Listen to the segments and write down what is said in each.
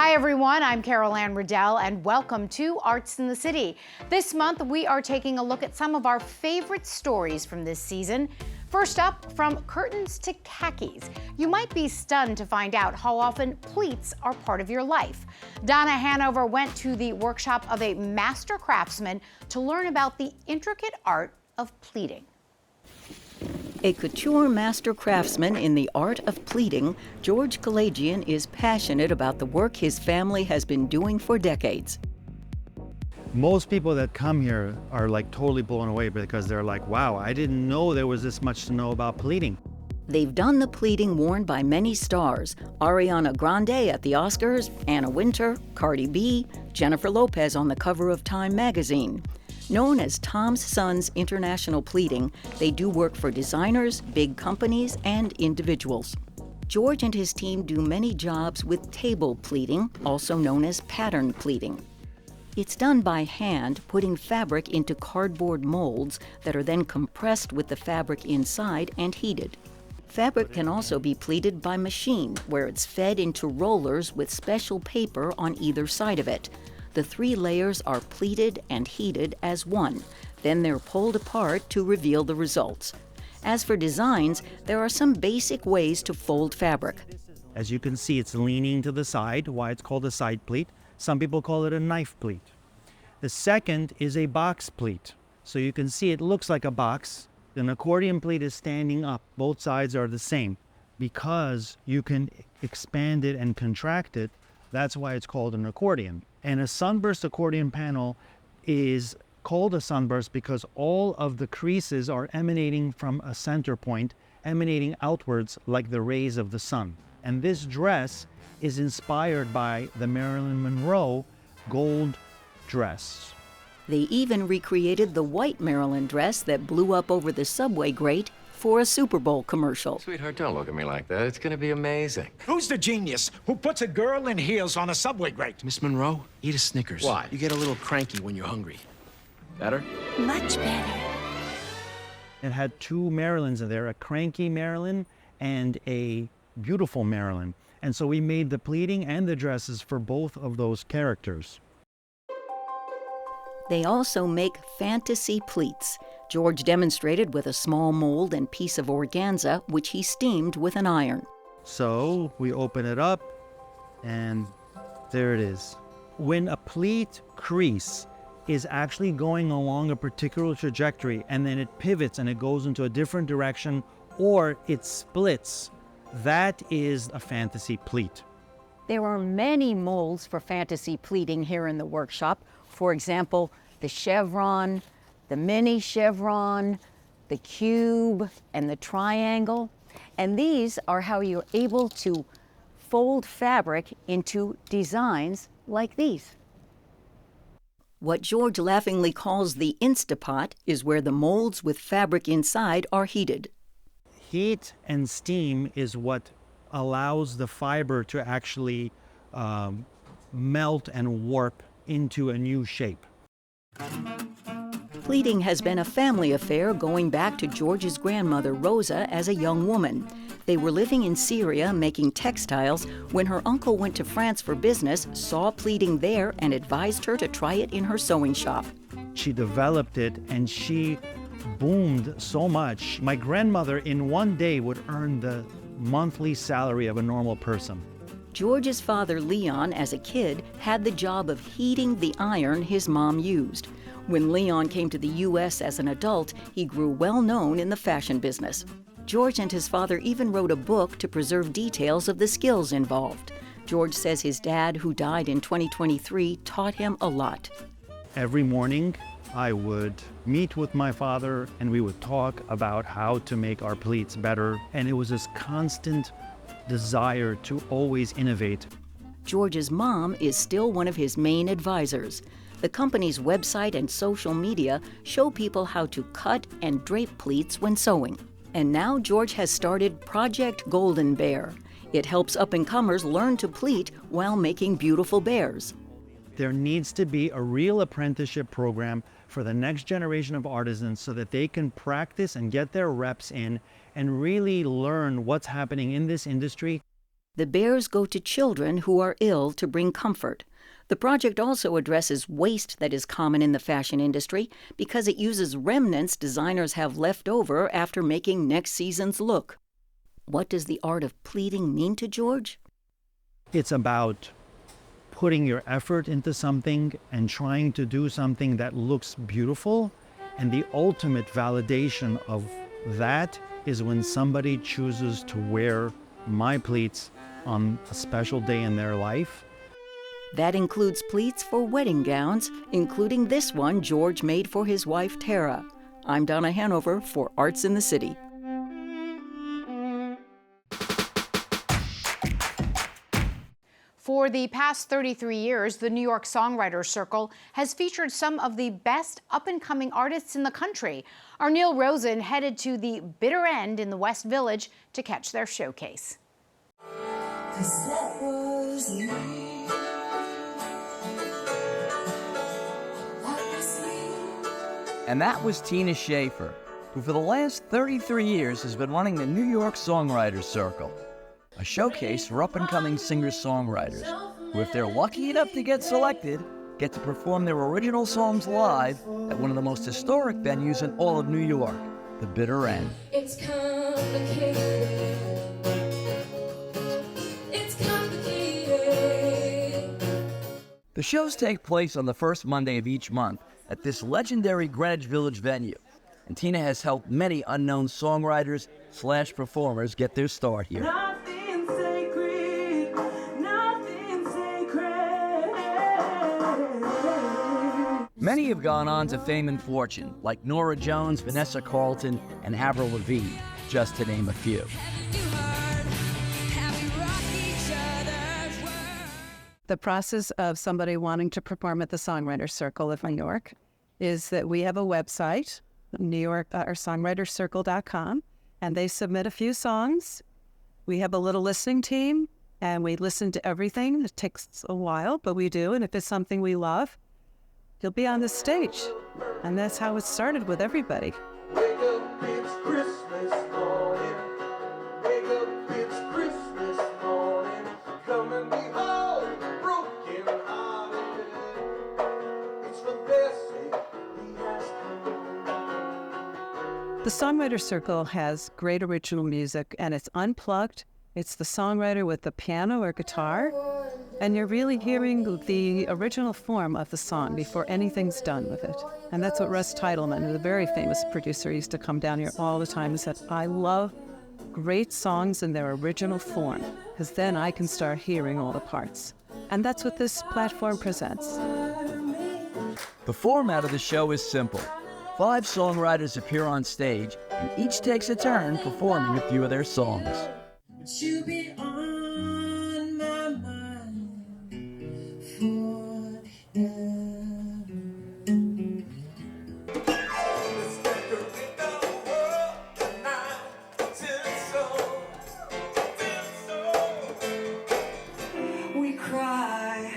Hi everyone, I'm Carol Ann Riddell and welcome to Arts in the City. This month we are taking a look at some of our favorite stories from this season. First up, from curtains to khakis. You might be stunned to find out how often pleats are part of your life. Donna Hanover went to the workshop of a master craftsman to learn about the intricate art of pleating. A couture master craftsman in the art of pleating, George Kalajian is passionate about the work his family has been doing for decades. Most people that come here are like totally blown away because they're like, wow, I didn't know there was this much to know about pleating. They've done the pleating worn by many stars: Ariana Grande at the Oscars, Anna Wintour, Cardi B, Jennifer Lopez on the cover of Time magazine. Known as Tom's Sons International Pleating, they do work for designers, big companies, and individuals. George and his team do many jobs with table pleating, also known as pattern pleating. It's done by hand, putting fabric into cardboard molds that are then compressed with the fabric inside and heated. Fabric can also be pleated by machine, where it's fed into rollers with special paper on either side of it. The 3 layers are pleated and heated as one. Then they're pulled apart to reveal the results. As for designs, there are some basic ways to fold fabric. As you can see, it's leaning to the side, why it's called a side pleat. Some people call it a knife pleat. The second is a box pleat. So you can see it looks like a box. An accordion pleat is standing up. Both sides are the same. Because you can expand it and contract it, that's why it's called an accordion. And a sunburst accordion panel is called a sunburst because all of the creases are emanating from a center point, emanating outwards like the rays of the sun. And this dress is inspired by the Marilyn Monroe gold dress. They even recreated the white Marilyn dress that blew up over the subway grate for a Super Bowl commercial. Sweetheart, don't look at me like that. It's gonna be amazing. Who's the genius who puts a girl in heels on a subway grate? Miss Monroe, eat a Snickers. Why? You get a little cranky when you're hungry. Better? Much better. It had 2 Marilyns in there, a cranky Marilyn and a beautiful Marilyn. And so we made the pleating and the dresses for both of those characters. They also make fantasy pleats. George demonstrated with a small mold and piece of organza, which he steamed with an iron. So we open it up, and there it is. When a pleat crease is actually going along a particular trajectory, and then it pivots and it goes into a different direction, or it splits, that is a fantasy pleat. There are many molds for fantasy pleating here in the workshop. For example, the chevron, the mini chevron, the cube, and the triangle. And these are how you're able to fold fabric into designs like these. What George laughingly calls the Instapot is where the molds with fabric inside are heated. Heat and steam is what allows the fiber to actually melt and warp into a new shape. Pleating has been a family affair going back to George's grandmother, Rosa, as a young woman. They were living in Syria making textiles when her uncle went to France for business, saw pleating there, and advised her to try it in her sewing shop. She developed it and she boomed so much. My grandmother in one day would earn the monthly salary of a normal person. George's father, Leon, as a kid, had the job of heating the iron his mom used. When Leon came to the U.S. as an adult, he grew well known in the fashion business. George and his father even wrote a book to preserve details of the skills involved. George says his dad, who died in 2023, taught him a lot. Every morning, I would meet with my father and we would talk about how to make our pleats better. And it was this constant desire to always innovate. George's mom is still one of his main advisors. The company's website and social media show people how to cut and drape pleats when sewing. And now George has started Project Golden Bear. It helps up-and-comers learn to pleat while making beautiful bears. There needs to be a real apprenticeship program for the next generation of artisans so that they can practice and get their reps in and really learn what's happening in this industry. The bears go to children who are ill to bring comfort. The project also addresses waste that is common in the fashion industry because it uses remnants designers have left over after making next season's look. What does the art of pleating mean to George? It's about putting your effort into something and trying to do something that looks beautiful. And the ultimate validation of that is when somebody chooses to wear my pleats on a special day in their life. That includes pleats for wedding gowns, including this one George made for his wife, Tara. I'm Donna Hanover for Arts in the City. For the past 33 years, the New York Songwriters Circle has featured some of the best up-and-coming artists in the country. Our Neil Rosen headed to the bitter end in the West Village to catch their showcase. And that was Tina Schaefer, who for the last 33 years has been running the New York Songwriters Circle, a showcase for up-and-coming singer-songwriters who, if they're lucky enough to get selected, get to perform their original songs live at one of the most historic venues in all of New York, the Bitter End. It's complicated. It's complicated. The shows take place on the first Monday of each month at this legendary Greenwich Village venue, and Tina has helped many unknown songwriters/performers get their start here. Nothing sacred, nothing sacred. Many have gone on to fame and fortune, like Norah Jones, Vanessa Carlton, and Avril Lavigne, just to name a few. The process of somebody wanting to perform at the Songwriters Circle of New York is that we have a website, songwriterscircle.com, and they submit a few songs. We have a little listening team, and we listen to everything. It takes a while, but we do, and if it's something we love, you'll be on the stage. And that's how it started with everybody. Wake up, it's Christmas morning. Wake up, it's Christmas morning. Come and behold the broken hearted. It's for their sake he has come. The Songwriters Circle has great original music, and it's unplugged. It's the songwriter with the piano or guitar, and you're really hearing the original form of the song before anything's done with it. And that's what Russ Titleman, the very famous producer, used to come down here all the time and said, I love great songs in their original form, because then I can start hearing all the parts. And that's what this platform presents. The format of the show is simple. 5 songwriters appear on stage, and each takes a turn performing a few of their songs. You be on my mind forever. Let's decorate the world tonight till it's so. We cry,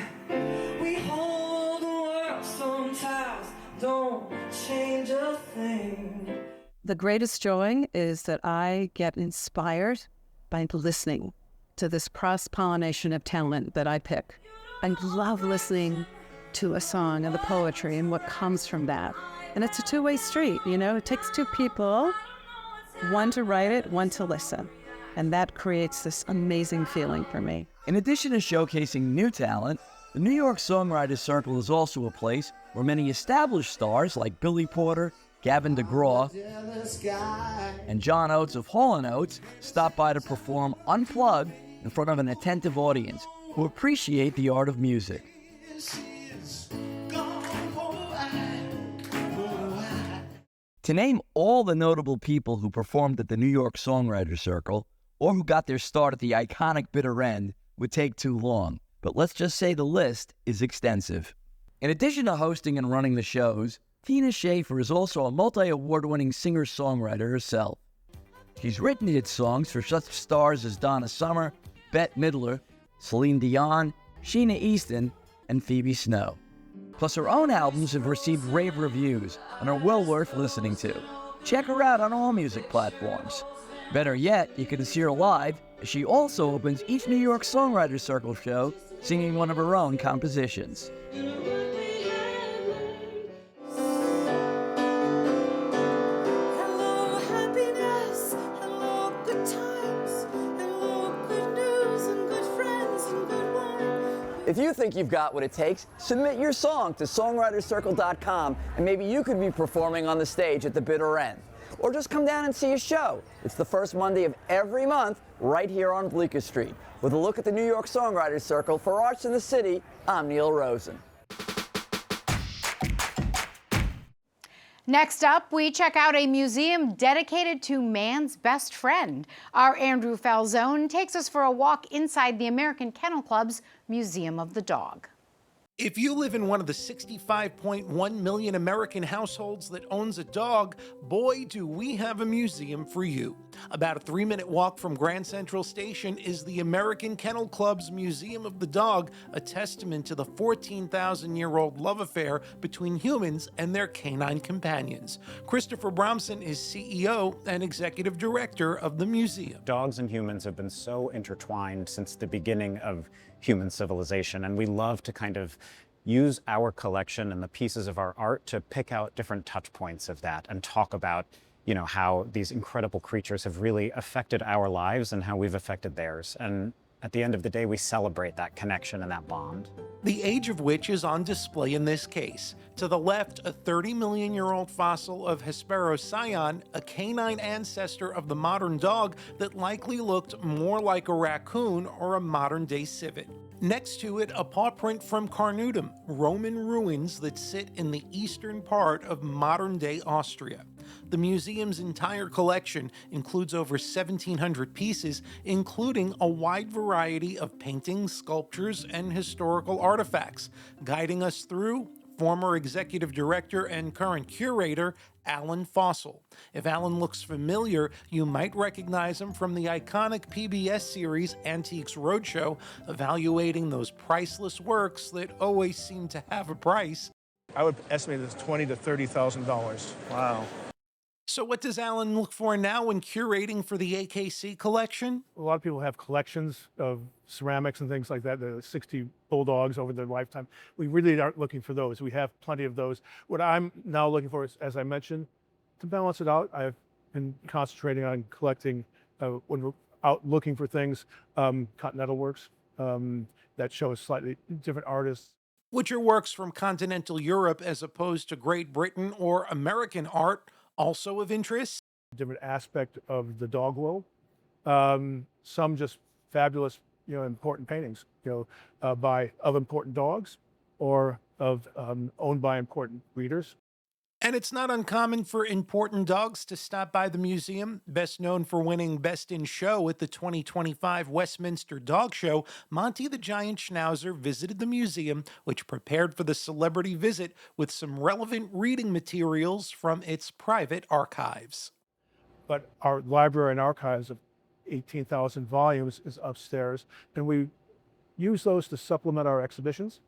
we hold the world sometimes, don't change a thing. The greatest joy is that I get inspired by listening to this cross-pollination of talent that I pick. I love listening to a song and the poetry and what comes from that. And it's a two-way street, you know? It takes 2 people, one to write it, one to listen. And that creates this amazing feeling for me. In addition to showcasing new talent, the New York Songwriters Circle is also a place where many established stars like Billy Porter, Gavin DeGraw, and John Oates of Hall & Oates stop by to perform unplugged in front of an attentive audience who appreciate the art of music. To name all the notable people who performed at the New York Songwriters Circle, or who got their start at the iconic Bitter End, would take too long, but let's just say the list is extensive. In addition to hosting and running the shows, Tina Schaefer is also a multi-award-winning singer-songwriter herself. She's written hit songs for such stars as Donna Summer, Bette Midler, Celine Dion, Sheena Easton, and Phoebe Snow. Plus, her own albums have received rave reviews and are well worth listening to. Check her out on all music platforms. Better yet, you can see her live She also opens each New York Songwriters Circle show singing one of her own compositions. Hello, happiness. Hello, good times. Hello, good news and good friends and good wine. If you think you've got what it takes, submit your song to songwritercircle.com and maybe you could be performing on the stage at the bitter end. Or just come down and see a show. It's the first Monday of every month right here on Bleecker Street. With a look at the New York Songwriters Circle for Arts in the City, I'm Neil Rosen. Next up, we check out a museum dedicated to man's best friend. Our Andrew Falzone takes us for a walk inside the American Kennel Club's Museum of the Dog. If you live in one of the 65.1 million American households that owns a dog, boy, do we have a museum for you. About a 3-minute walk from Grand Central Station is the American Kennel Club's Museum of the Dog, a testament to the 14,000-year-old love affair between humans and their canine companions. Christopher Bromson is CEO and executive director of the museum. Dogs and humans have been so intertwined since the beginning of human civilization, and we love to kind of use our collection and the pieces of our art to pick out different touch points of that and talk about, you know, how these incredible creatures have really affected our lives and how we've affected theirs. And at the end of the day, we celebrate that connection and that bond. The age of which is on display in this case. To the left, a 30-million-year-old fossil of Hesperocyon, a canine ancestor of the modern dog that likely looked more like a raccoon or a modern-day civet. Next to it, a paw print from Carnuntum, Roman ruins that sit in the eastern part of modern-day Austria. The museum's entire collection includes over 1,700 pieces, including a wide variety of paintings, sculptures, and historical artifacts. Guiding us through, former executive director and current curator, Alan Fossel. If Alan looks familiar, you might recognize him from the iconic PBS series Antiques Roadshow, evaluating those priceless works that always seem to have a price. I would estimate it's $20,000 to $30,000. Wow. So what does Alan look for now when curating for the AKC collection? A lot of people have collections of ceramics and things like that. There are 60 bulldogs over their lifetime. We really aren't looking for those. We have plenty of those. What I'm now looking for is, as I mentioned, to balance it out, I've been concentrating on collecting, when we're out looking for things, Continental works that show slightly different artists. Which are works from continental Europe as opposed to Great Britain or American art, also of interest? Different aspect of the dog world. Some just fabulous, important paintings, of important dogs or of owned by important breeders. And it's not uncommon for important dogs to stop by the museum. Best known for winning Best in Show at the 2025 Westminster Dog Show, Monty the Giant Schnauzer visited the museum, which prepared for the celebrity visit with some relevant reading materials from its private archives. But our library and archives of 18,000 volumes is upstairs, and we use those to supplement our exhibitions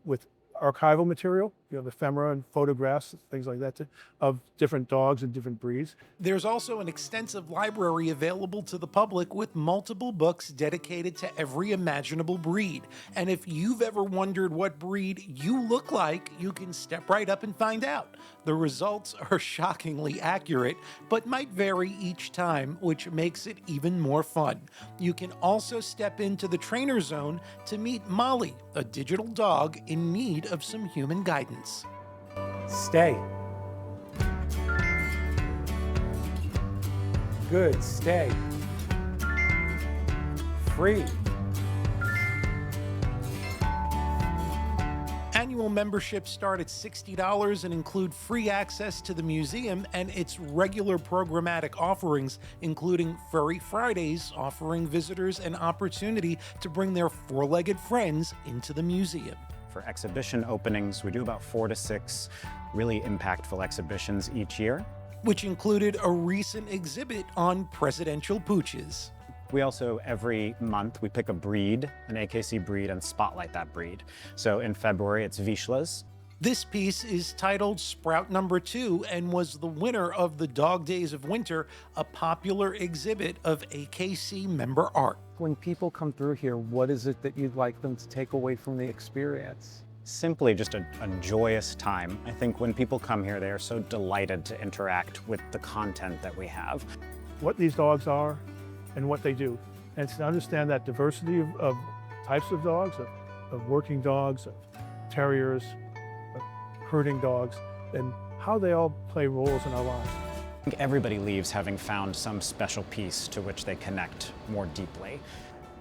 with archival material, the ephemera and photographs, things like that, of different dogs and different breeds. There's also an extensive library available to the public with multiple books dedicated to every imaginable breed. And if you've ever wondered what breed you look like, you can step right up and find out. The results are shockingly accurate, but might vary each time, which makes it even more fun. You can also step into the trainer zone to meet Molly, a digital dog in need of some human guidance. Stay. Good, stay. Free. Annual memberships start at $60 and include free access to the museum and its regular programmatic offerings, including Furry Fridays, offering visitors an opportunity to bring their four-legged friends into the museum. For exhibition openings, we do about 4 to 6 really impactful exhibitions each year. Which included a recent exhibit on presidential pooches. We also, every month, we pick a breed, an AKC breed, and spotlight that breed. So in February, it's Vizslas. This piece is titled Sprout Number 2 and was the winner of the Dog Days of Winter, a popular exhibit of AKC member art. When people come through here, what is it that you'd like them to take away from the experience? Simply just a joyous time. I think when people come here, they are so delighted to interact with the content that we have. What these dogs are and what they do. And to understand that diversity of types of dogs, of working dogs, of terriers, of herding dogs, and how they all play roles in our lives. I think everybody leaves having found some special piece to which they connect more deeply.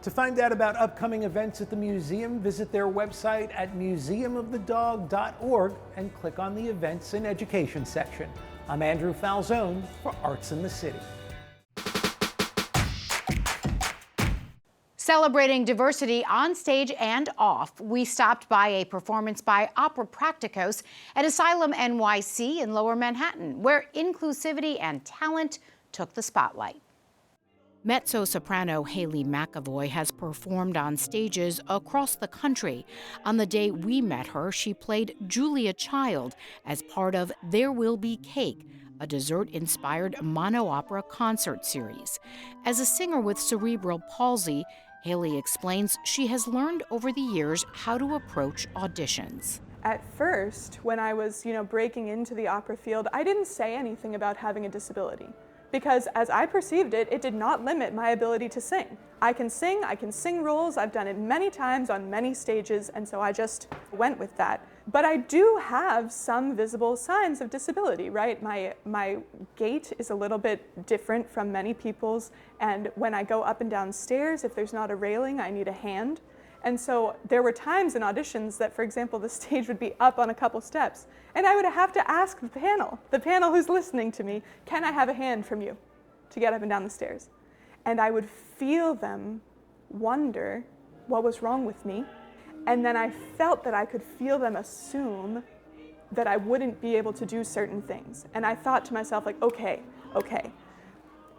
To find out about upcoming events at the museum, visit their website at museumofthedog.org and click on the Events and Education section. I'm Andrew Falzone for Arts in the City. Celebrating diversity on stage and off, we stopped by a performance by Opera Practicos at Asylum NYC in Lower Manhattan, where inclusivity and talent took the spotlight. Mezzo-soprano Haley McAvoy has performed on stages across the country. On the day we met her, she played Julia Child as part of There Will Be Cake, a dessert-inspired mono-opera concert series. As a singer with cerebral palsy, Haley explains she has learned over the years how to approach auditions. At first, when I was, breaking into the opera field, I didn't say anything about having a disability. Because as I perceived it, it did not limit my ability to sing. I can sing roles, I've done it many times on many stages, and so I just went with that. But I do have some visible signs of disability, right? My gait is a little bit different from many people's, and when I go up and down stairs, if there's not a railing, I need a hand. And so there were times in auditions that, for example, the stage would be up on a couple steps, and I would have to ask the panel who's listening to me, can I have a hand from you to get up and down the stairs? And I would feel them wonder what was wrong with me, and then I felt that I could feel them assume that I wouldn't be able to do certain things. And I thought to myself, like, okay,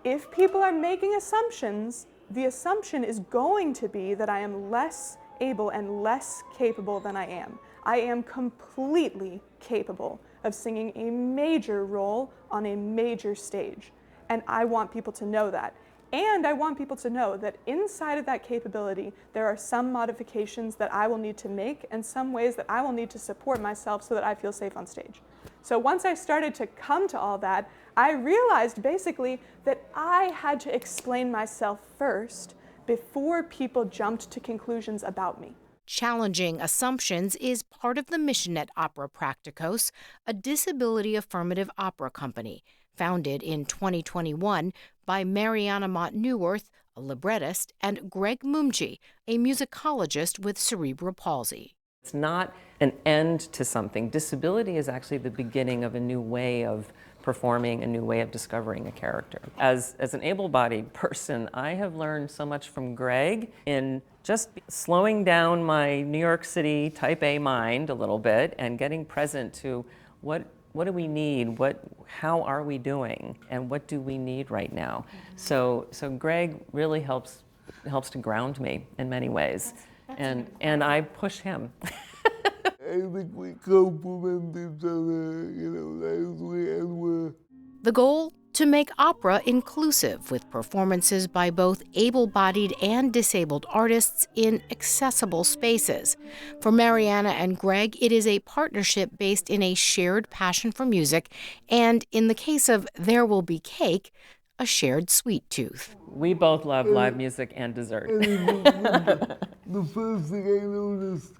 if people are making assumptions, the assumption is going to be that I am less able and less capable than I am. I am completely capable of singing a major role on a major stage. And I want people to know that. And I want people to know that inside of that capability, there are some modifications that I will need to make and some ways that I will need to support myself so that I feel safe on stage. So once I started to come to all that, I realized basically that I had to explain myself first before people jumped to conclusions about me. Challenging assumptions is part of the mission at Opera Practicos, a disability affirmative opera company founded in 2021 by Mariana Mott-Neuwirth, a librettist, and Greg Mumji, a musicologist with cerebral palsy. It's not an end to something. Disability is actually the beginning of a new way of performing, a new way of discovering a character. As an able-bodied person, I have learned so much from Greg in just slowing down my New York City type A mind a little bit and getting present to what do we need, how are we doing, and what do we need right now. So Greg really helps to ground me in many ways, and I push him. I think we complement each other, nicely, and we're... The goal? To make opera inclusive with performances by both able-bodied and disabled artists in accessible spaces. For Mariana and Greg, it is a partnership based in a shared passion for music, and in the case of There Will Be Cake, a shared sweet tooth. We both love live music and dessert. The first thing I noticed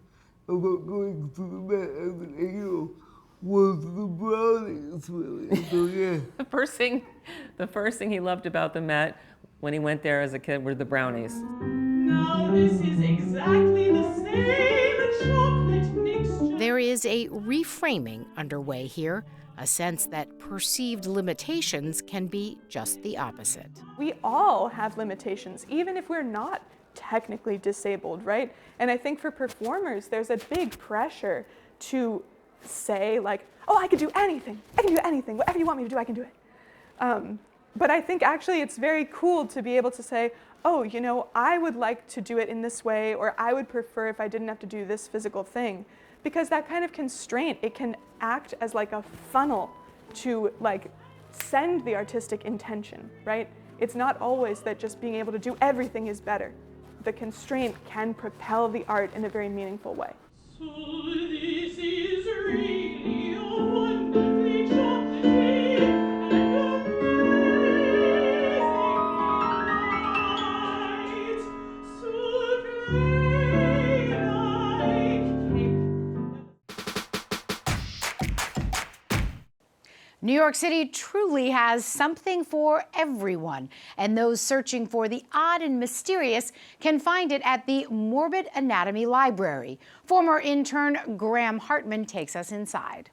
about going to the Met as an 8-year-old was the brownies, really. So, yeah. The first thing he loved about the Met when he went there as a kid were the brownies. Now this is exactly the same chocolate mixture. There is a reframing underway here, a sense that perceived limitations can be just the opposite. We all have limitations, even if we're not technically disabled, right? And I think for performers, there's a big pressure to say, like, oh, I can do anything, whatever you want me to do, I can do it. But I think actually it's very cool to be able to say, oh, I would like to do it in this way, or I would prefer if I didn't have to do this physical thing. because that kind of constraint, it can act as like a funnel to like send the artistic intention, right? It's not always that just being able to do everything is better. The constraint can propel the art in a very meaningful way. So this is really a wonderfully chocolatey and amazing night. Souffle like cake. New York City truly has something for everyone, and those searching for the odd and mysterious can find it at the Morbid Anatomy Library. Former intern Graham Hartman takes us inside.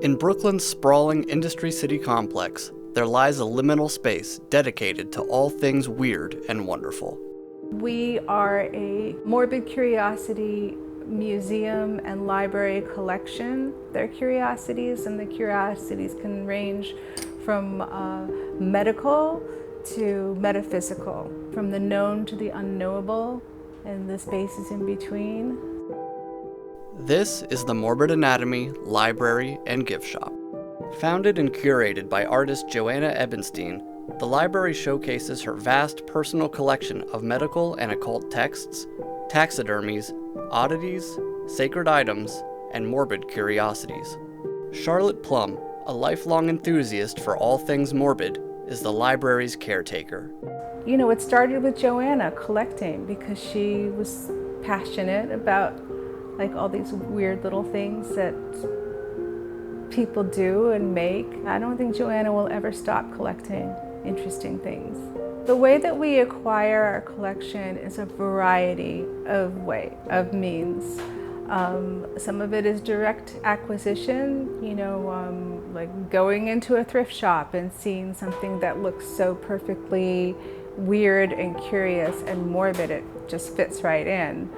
In Brooklyn's sprawling Industry City complex, there lies a liminal space dedicated to all things weird and wonderful. We are a morbid curiosity museum and library collection. They're curiosities, and the curiosities can range from medical to metaphysical, from the known to the unknowable, and the spaces in between. This is the Morbid Anatomy Library and Gift Shop. Founded and curated by artist Joanna Ebenstein, the library showcases her vast personal collection of medical and occult texts, taxidermies, oddities, sacred items, and morbid curiosities. Charlotte Plum, a lifelong enthusiast for all things morbid, is the library's caretaker. You know, it started with Joanna collecting because she was passionate about like all these weird little things that people do and make. I don't think Joanna will ever stop collecting interesting things. The way that we acquire our collection is a variety of means. Some of it is direct acquisition, you know, like going into a thrift shop and seeing something that looks so perfectly weird and curious and morbid, it just fits right in.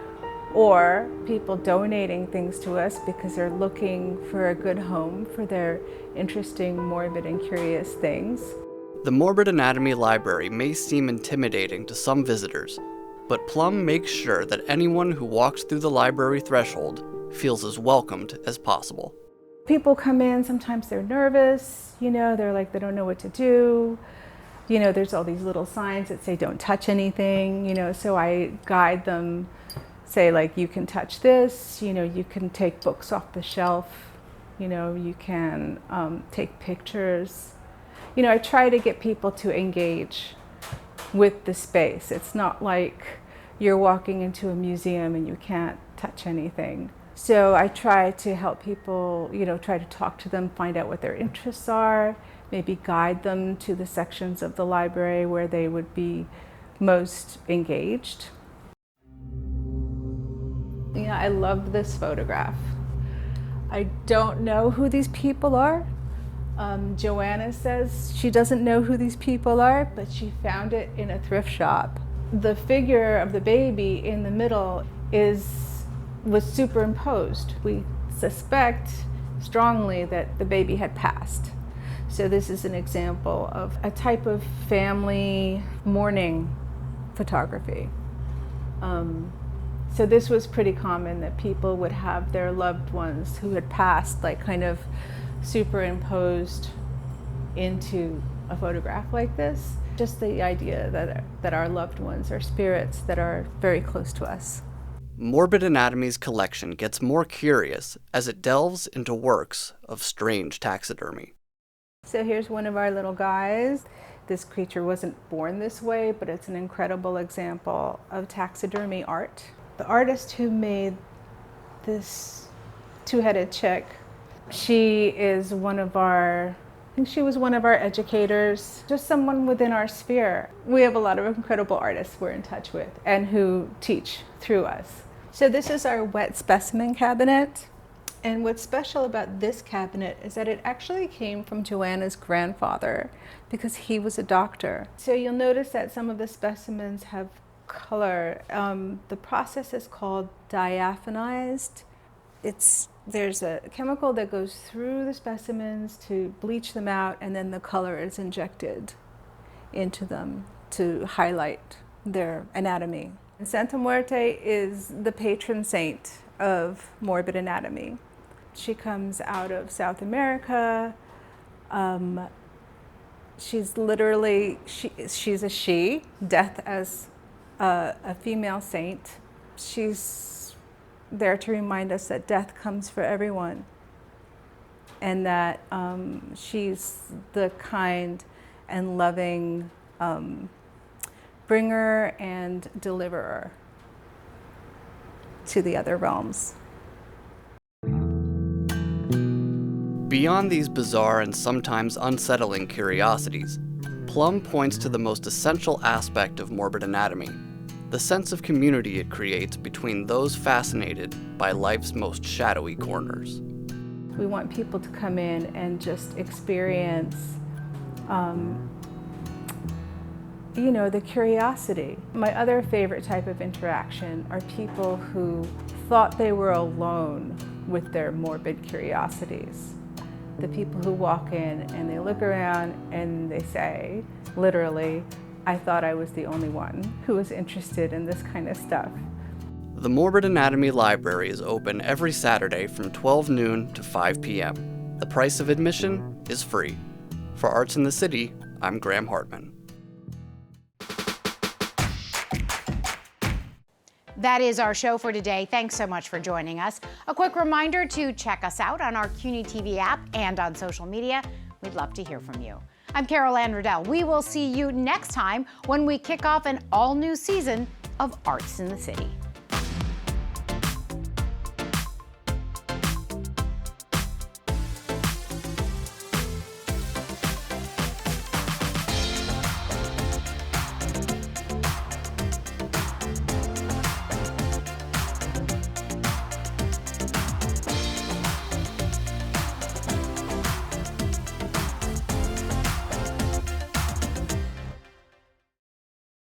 Or people donating things to us because they're looking for a good home for their interesting, morbid, and curious things. The Morbid Anatomy Library may seem intimidating to some visitors, but Plum makes sure that anyone who walks through the library threshold feels as welcomed as possible. People come in, sometimes they're nervous, you know, they're like, they don't know what to do. You know, there's all these little signs that say don't touch anything, you know, so I guide them, say like, you can touch this, you know, you can take books off the shelf, you know, you can take pictures. You know, I try to get people to engage with the space. It's not like you're walking into a museum and you can't touch anything. So I try to help people, you know, try to talk to them, find out what their interests are, maybe guide them to the sections of the library where they would be most engaged. You know, I love this photograph. I don't know who these people are. Joanna says she doesn't know who these people are, but she found it in a thrift shop. The figure of the baby in the middle was superimposed. We suspect strongly that the baby had passed. So this is an example of a type of family mourning photography. So this was pretty common, that people would have their loved ones who had passed like kind of superimposed into a photograph like this. Just the idea that our loved ones are spirits that are very close to us. Morbid Anatomy's collection gets more curious as it delves into works of strange taxidermy. So here's one of our little guys. This creature wasn't born this way, but it's an incredible example of taxidermy art. The artist who made this two-headed chick, she is one of our, I think she was one of our educators, just someone within our sphere. We have a lot of incredible artists we're in touch with and who teach through us. So this is our wet specimen cabinet. And what's special about this cabinet is that it actually came from Joanna's grandfather because he was a doctor. So you'll notice that some of the specimens have color. The process is called diaphanized. There's a chemical that goes through the specimens to bleach them out, and then the color is injected into them to highlight their anatomy. Santa Muerte is the patron saint of morbid anatomy. She comes out of South America. She's literally, she's a she, death as a female saint. She's there to remind us that death comes for everyone, and that she's the kind and loving bringer and deliverer to the other realms. Beyond these bizarre and sometimes unsettling curiosities, Plum points to the most essential aspect of morbid anatomy, the sense of community it creates between those fascinated by life's most shadowy corners. We want people to come in and just experience the curiosity. My other favorite type of interaction are people who thought they were alone with their morbid curiosities. The people who walk in and they look around and they say, literally, I thought I was the only one who was interested in this kind of stuff. The Morbid Anatomy Library is open every Saturday from 12 noon to 5 p.m. The price of admission is free. For Arts in the City, I'm Graham Hartman. That is our show for today. Thanks so much for joining us. A quick reminder to check us out on our CUNY TV app and on social media. We'd love to hear from you. I'm Carol Ann Riddell. We will see you next time when we kick off an all-new season of Arts in the City.